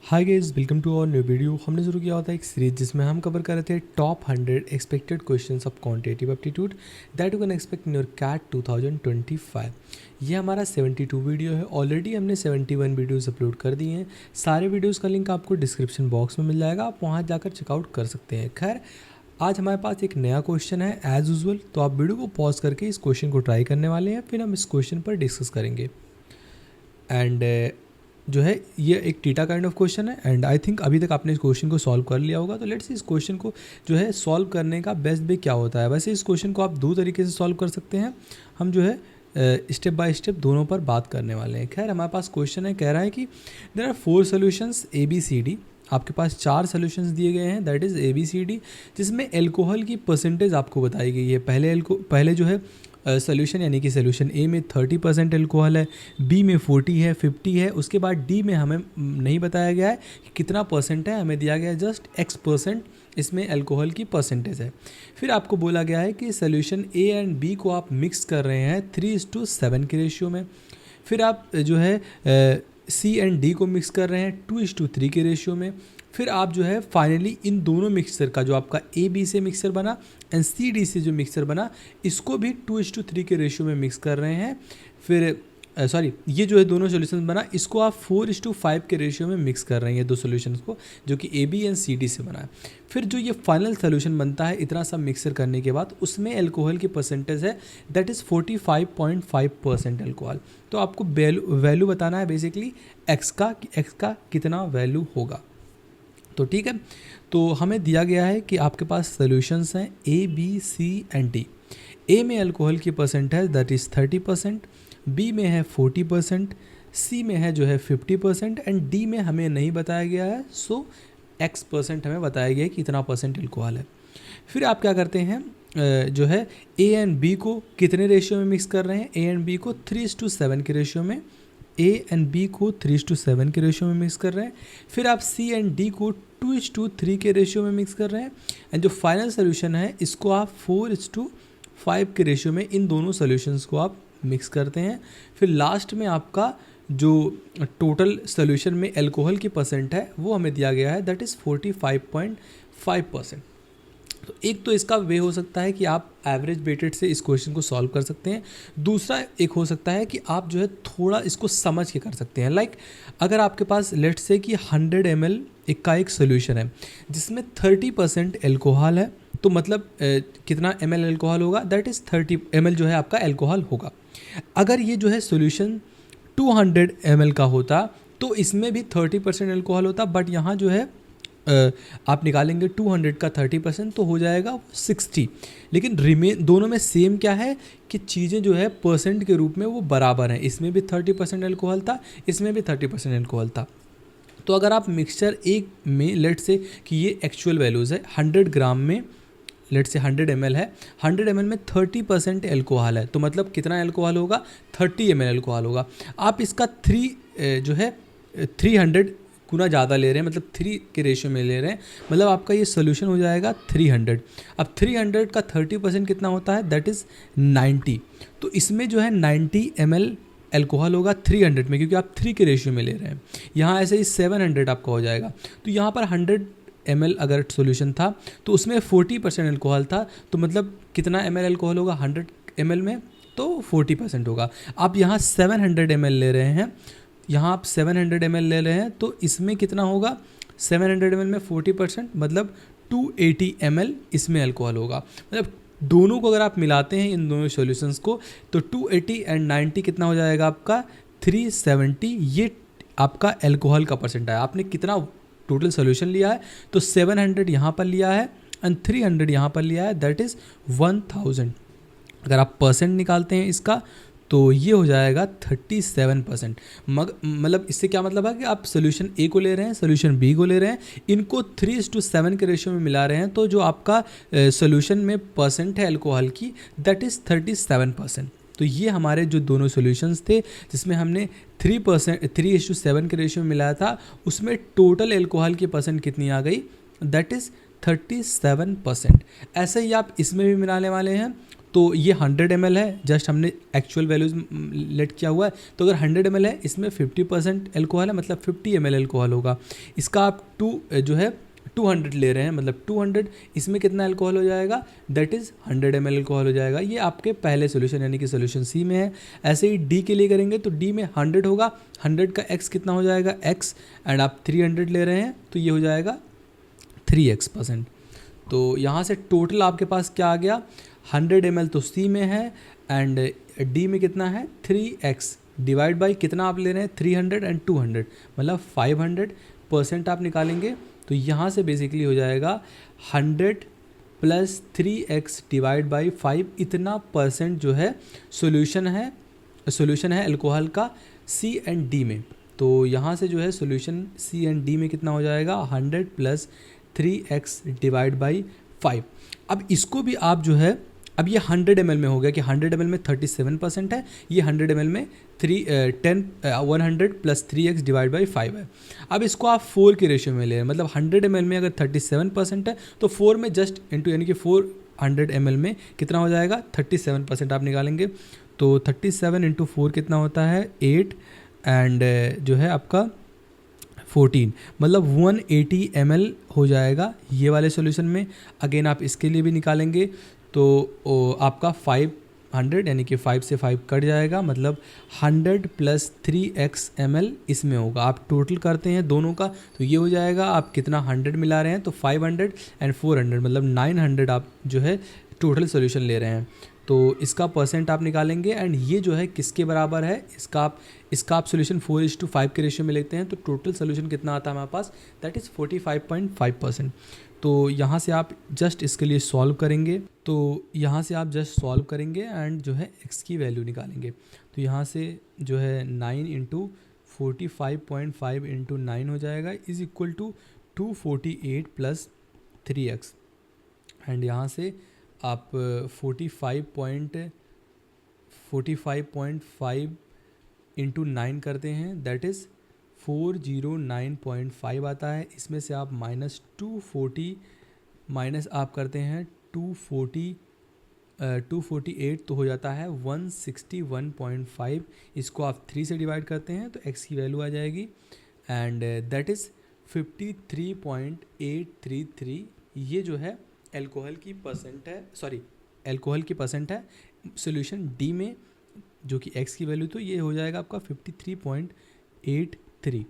Hi guys, welcome to our new video. हमने शुरू किया होता है एक सीरीज जिसमें हम कवर कर रहे थे top 100 expected questions of quantitative aptitude that you can expect in your CAT 2025। ये हमारा 72 वीडियो है। ऑलरेडी हमने 71 वीडियोस अपलोड कर दिए हैं। सारे वीडियोस का लिंक आपको डिस्क्रिप्शन बॉक्स में मिल जाएगा, आप वहाँ जाकर चेकआउट कर सकते हैं। खैर, आज हमारे पास एक नया क्वेश्चन है एज यूजुअल, तो आप वीडियो को पॉज करके इस क्वेश्चन को ट्राई करने वाले हैं, फिर हम इस क्वेश्चन पर डिस्कस करेंगे। एंड जो है ये एक टीटा काइंड ऑफ क्वेश्चन है एंड आई थिंक अभी तक आपने इस क्वेश्चन को सॉल्व कर लिया होगा। तो लेट्स इस क्वेश्चन को जो है सॉल्व करने का बेस्ट वे क्या होता है। वैसे इस क्वेश्चन को आप दो तरीके से सॉल्व कर सकते हैं। हम जो है स्टेप बाय स्टेप दोनों पर बात करने वाले हैं। खैर, हमारे पास क्वेश्चन है, कह रहा है कि there are 4 solutions A B C D. आपके पास 4 सॉल्यूशंस दिए गए हैं, that is A B C D, जिसमें एल्कोहल की परसेंटेज आपको बताई गई है। पहले जो है सोल्यूशन यानी कि सोल्यूशन ए में 30% एल्कोहल है, बी में 40 है, 50 है। उसके बाद डी में हमें नहीं बताया गया है कि कितना परसेंट है, हमें दिया गया है जस्ट x% इसमें एल्कोहल की परसेंटेज है। फिर आपको बोला गया है कि सोल्यूशन ए एंड बी को आप मिक्स कर रहे हैं 3:7 के रेशियो में। फिर आप जो है सी एंड डी को मिक्स कर रहे हैं 2:3 के रेशियो में। फिर आप जो है फाइनली इन दोनों मिक्सचर का जो आपका ए बी से मिक्सचर बना एंड सी डी से जो मिक्सचर बना, इसको भी 2:3 के रेशियो में मिक्स कर रहे हैं। फिर ये जो है दोनों सॉल्यूशंस बना, इसको आप 4:5 के रेशियो में मिक्स कर रहे हैं, ये दो सॉल्यूशंस को, जो कि A B and C D से बना है। फिर जो ये फाइनल सॉल्यूशन बनता है इतना सब मिक्सर करने के बाद, उसमें एल्कोहल की परसेंटेज है दैट इज़ 45.5% एल्कोहल। तो आपको वैल्यू बताना है बेसिकली एक्स का कितना वैल्यू होगा। तो ठीक है, तो हमें दिया गया है कि आपके पास सॉल्यूशंस हैं A B C and D. A में अल्कोहल की परसेंटेज दैट इज़ 30%, बी में है 40%, सी में है जो है 50% एंड डी में हमें नहीं बताया गया है। सो x% हमें बताया गया है कि इतना परसेंट अल्कोहल है। फिर आप क्या करते हैं, जो है ए एंड बी को कितने रेशियो में मिक्स कर रहे हैं, ए एंड बी को 3:7 के रेशियो में, ए एंड बी को 3:7 के रेशियो में मिक्स कर रहे हैं। फिर आप सी एंड डी को 2:3 के रेशियो में मिक्स कर रहे हैं एंड जो फाइनल सोल्यूशन है इसको आप 4:5 के रेशियो में इन दोनों सोल्यूशंस को आप मिक्स करते हैं। फिर लास्ट में आपका जो टोटल सोल्यूशन में एल्कोहल की परसेंट है वो हमें दिया गया है दैट इज़ 45.5%। तो एक तो इसका वे हो सकता है कि आप एवरेज वेटेड से इस क्वेश्चन को सॉल्व कर सकते हैं। दूसरा एक हो सकता है कि आप जो है थोड़ा इसको समझ के कर सकते हैं। लाइक अगर आपके पास लेट्स से कि 100 ml एक सोल्यूशन है जिसमें 30% एल्कोहल है, तो मतलब कितना ml एल्कोहल होगा, दैट इज़ 30 ml जो है आपका एल्कोहल होगा। अगर ये जो है सोल्यूशन 200 ml का होता तो इसमें भी 30% एल्कोहल होता, बट यहाँ जो है आप निकालेंगे 200 का 30% तो हो जाएगा 60। लेकिन दोनों में सेम क्या है कि चीज़ें जो है परसेंट के रूप में वो बराबर हैं। इसमें भी 30% एल्कोहल था, इसमें भी 30% एल्कोहल था। तो अगर आप मिक्सचर एक में लेट से कि ये एक्चुअल वैल्यूज़ है 100 ग्राम में, लेट से 100 ml है, 100 ml में 30% एल्कोहल है, तो मतलब कितना एल्कोहल होगा, 30 ml एल्कोहल होगा। आप इसका 300 गुना ज़्यादा ले रहे हैं, मतलब 3 के रेशियो में ले रहे हैं, मतलब आपका ये सोल्यूशन हो जाएगा 300। अब 300 का 30% कितना होता है, दैट इज़ 90। तो इसमें जो है 90 ml एल्कोहल होगा 300 में, क्योंकि आप 3 के रेशियो में ले रहे हैं। यहाँ ऐसे ही 700 आपका हो जाएगा। तो यहाँ पर 100 ml अगर सोल्यूशन था तो उसमें 40% एल्कोहल था, तो मतलब कितना ml एल्कोहल होगा 100 ml में, तो 40% होगा। आप यहाँ 700 ml ले रहे हैं, यहाँ आप 700 ml ले रहे हैं, तो इसमें कितना होगा, 700 ml में 40% मतलब 280 ml इसमें अल्कोहल होगा। मतलब दोनों को अगर आप मिलाते हैं इन दोनों सॉल्यूशंस को, तो 280 एंड 90 कितना हो जाएगा आपका 370। ये आपका अल्कोहल का परसेंट है। आपने कितना टोटल सॉल्यूशन लिया है, तो 700 यहाँ पर लिया है एंड 300 यहाँ पर लिया है, दैट इज़ 1000। अगर आप परसेंट निकालते हैं इसका तो ये हो जाएगा 37%। मतलब इससे क्या मतलब है कि आप सोल्यूशन ए को ले रहे हैं, सोल्यूशन बी को ले रहे हैं, इनको 3:7 के रेशियो में मिला रहे हैं, तो जो आपका सोल्यूशन में परसेंट है अल्कोहल की दैट इज़ 37%। तो ये हमारे जो दोनों सॉल्यूशंस थे जिसमें हमने 3:7 के रेशियो में मिलाया था, उसमें टोटल एल्कोहल की परसेंट कितनी आ गई, दैट इज़ 37%। ऐसे ही आप इसमें भी मिलाने वाले हैं तो ये 100 ml है, जस्ट हमने एक्चुअल वैल्यूज लेट किया हुआ है। तो अगर 100 ml है, इसमें 50% एल्कोहल है, मतलब 50 ml एल्कोहल होगा। इसका आप 200 ले रहे हैं, मतलब 200, इसमें कितना अल्कोहल हो जाएगा, दैट इज़ 100 ml अल्कोहल हो जाएगा। ये आपके पहले सोल्यूशन यानी कि सोल्यूशन सी में है। ऐसे ही डी के लिए करेंगे तो डी में 100 होगा, 100 का एक्स कितना हो जाएगा एक्स, एंड आप 300 ले रहे हैं तो ये हो जाएगा 3x%। तो यहाँ से टोटल आपके पास क्या आ गया, 100 ml तो सी में है, एंड डी में कितना है 3x डिवाइड बाई कितना आप ले रहे हैं 300 एंड 200, मतलब 500% आप निकालेंगे। तो यहाँ से बेसिकली हो जाएगा 100 प्लस 3x डिवाइड बाई 5, इतना परसेंट जो है सोल्यूशन है अल्कोहल का सी एंड डी में। तो यहाँ से जो है सोल्यूशन सी एंड डी में कितना हो जाएगा 100 प्लस 3x डिवाइड बाई 5। अब इसको भी आप जो है, अब ये 100 ml में हो गया कि 100 ml में 37% है, ये 100 ml में 100 प्लस 3x डिवाइड बाई 5 है। अब इसको आप 4 के रेशियो में ले रहे हैं, मतलब 100 ml में अगर 37% है तो 4 में जस्ट इंटू, यानी कि 400 ml में कितना हो जाएगा 37% आप निकालेंगे। तो 37 इंटू 4 कितना होता है 8, एंड जो है आपका 14, मतलब 180 ml हो जाएगा ये वाले सॉल्यूशन में। अगेन आप इसके लिए भी निकालेंगे तो आपका 500 यानी कि 5 से 5 कट जाएगा, मतलब 100 प्लस 3x ml इसमें होगा। आप टोटल करते हैं दोनों का तो ये हो जाएगा, आप कितना 100 मिला रहे हैं तो 500 एंड 400, मतलब 900 आप जो है टोटल सोल्यूशन ले रहे हैं। तो इसका परसेंट आप निकालेंगे, एंड ये जो है किसके बराबर है, इसका आप सोल्यूशन 4:5 के रेशियो में लेते हैं तो टोटल सोल्यूशन कितना आता है हमारे पास, दैट इज़ 45.5%। तो यहाँ से आप जस्ट इसके लिए सॉल्व करेंगे, एंड जो है x की वैल्यू निकालेंगे। तो यहाँ से जो है 9 इंटू 45.5 इंटू 9 हो जाएगा, is equal to 248 plus 3x, and यहाँ से आप 45.5 इंटू 9 करते हैं, दैट इज़ 409.5 आता है। इसमें से आप -240 माइनस आप करते हैं 248 तो हो जाता है 161.5। इसको आप 3 से डिवाइड करते हैं तो x की वैल्यू आ जाएगी, एंड दैट इज़ 53.833। ये जो है एल्कोहल की परसेंट है सोल्यूशन डी में, जो कि x की वैल्यू, तो ये हो जाएगा आपका 53.83।